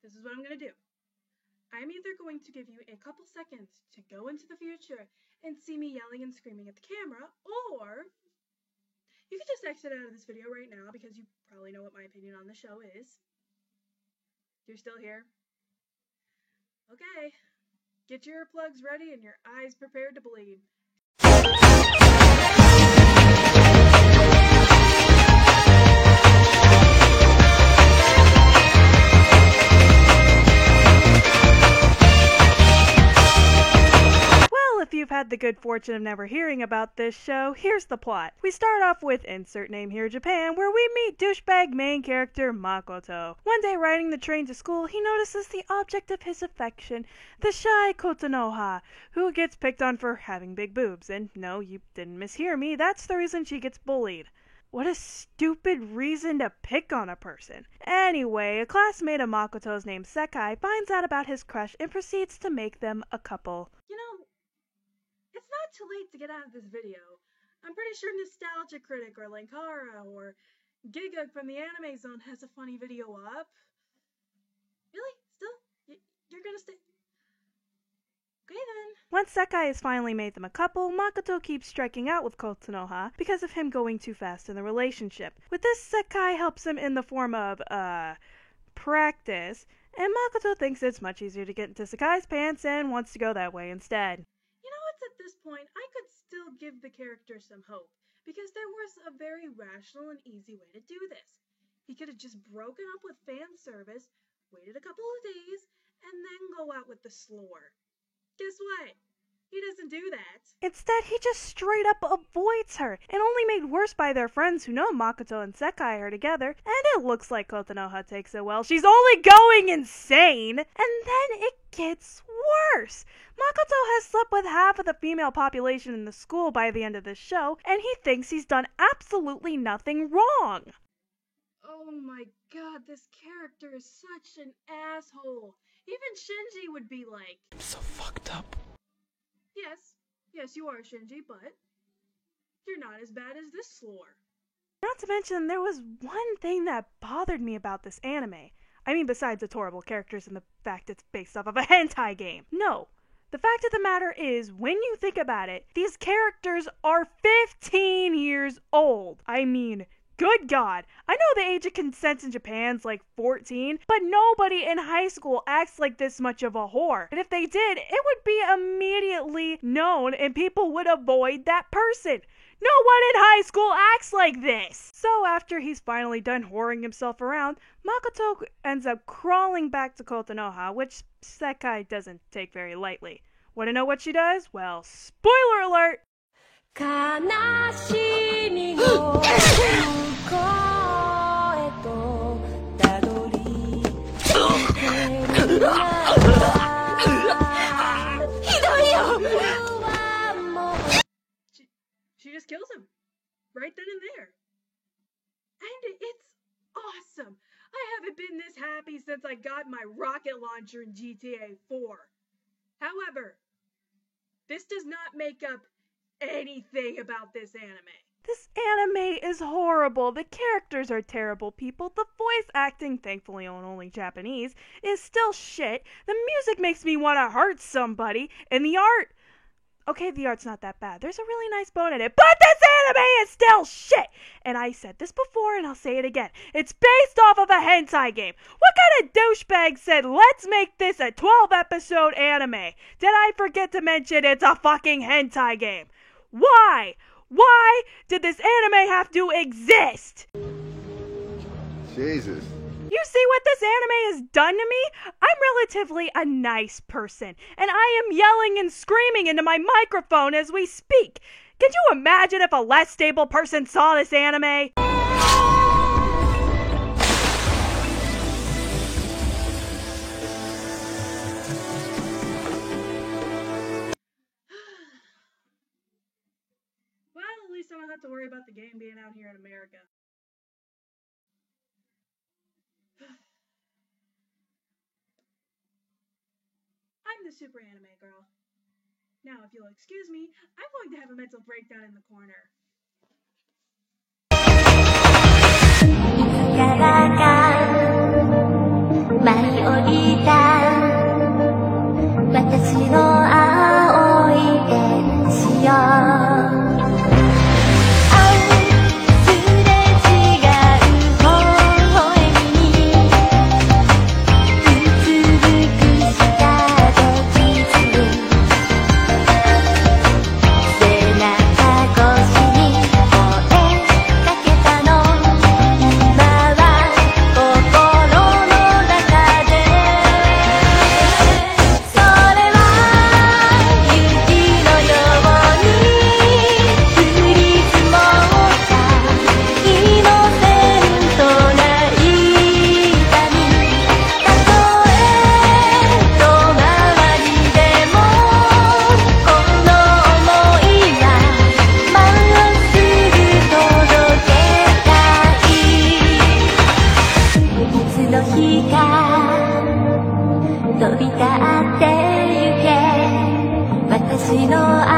this is what I'm going to do. I'm either going to give you a couple seconds to go into the future and see me yelling and screaming at the camera, or you can just exit out of this video right now because you probably know what my opinion on the show is. You're still here? Okay. Get your earplugs ready and your eyes prepared to bleed. If you've had the good fortune of never hearing about this show, here's the plot. We start off with insert name here, Japan, where we meet douchebag main character Makoto. One day riding the train to school, he notices the object of his affection, the shy Kotonoha, who gets picked on for having big boobs. And no, you didn't mishear me, that's the reason she gets bullied. What a stupid reason to pick on a person. Anyway, a classmate of Makoto's named Sekai finds out about his crush and proceeds to make them a couple. You know, it's not too late to get out of this video. I'm pretty sure Nostalgia Critic or Linkara or Giga from the Anime Zone has a funny video up. Really? Still? You're gonna stay? Okay then. Once Sekai has finally made them a couple, Makoto keeps striking out with Kotonoha because of him going too fast in the relationship. With this, Sekai helps him in the form of, practice, and Makoto thinks it's much easier to get into Sekai's pants and wants to go that way instead. You know, it's at this point, I could still give the character some hope, because there was a very rational and easy way to do this. He could have just broken up with fan service, waited a couple of days, and then go out with the slore. Guess what? He doesn't do that. Instead, he just straight up avoids her, and only made worse by their friends who know Makoto and Sekai are together, and it looks like Kotonoha takes it well. She's only going insane! And then it gets worse! Makoto has slept with half of the female population in the school by the end of this show, and he thinks he's done absolutely nothing wrong! Oh my god, this character is such an asshole. Even Shinji would be like, I'm so fucked up. Yes, you are, Shinji, but you're not as bad as this slore. Not to mention, there was one thing that bothered me about this anime. I mean, besides its horrible characters and the fact it's based off of a hentai game. No. The fact of the matter is, when you think about it, these characters are 15 years old. I mean, good God. I know the age of consent in Japan's like 14, but nobody in high school acts like this much of a whore. And if they did, it would be immediately known and people would avoid that person. No one in high school acts like this! So after he's finally done whoring himself around, Makoto ends up crawling back to Kotonoha, which Sekai doesn't take very lightly. Want to know what she does? Well, spoiler alert! She just kills him. Right then and there. And it's awesome. I haven't been this happy since I got my rocket launcher in GTA 4. However, this does not make up anything about this anime. This anime is horrible. The characters are terrible people. The voice acting, thankfully on only Japanese, is still shit. The music makes me want to hurt somebody. And the art... Okay, the art's not that bad. There's a really nice bone in it. But this anime is still shit! And I said this before and I'll say it again. It's based off of a hentai game. What kind of douchebag said, let's make this a 12-episode anime? Did I forget to mention it's a fucking hentai game? Why? Why did this anime have to exist? Jesus. You see what this anime has done to me? I'm relatively a nice person, and I am yelling and screaming into my microphone as we speak. Can you imagine if a less stable person saw this anime? Well, at least I don't have to worry about the game being out here in America. I'm the super anime girl. Now, if you'll excuse me, I'm going to have a mental breakdown in the corner. Katakan, may いた私の青い天使よ飛び立ってゆけ私の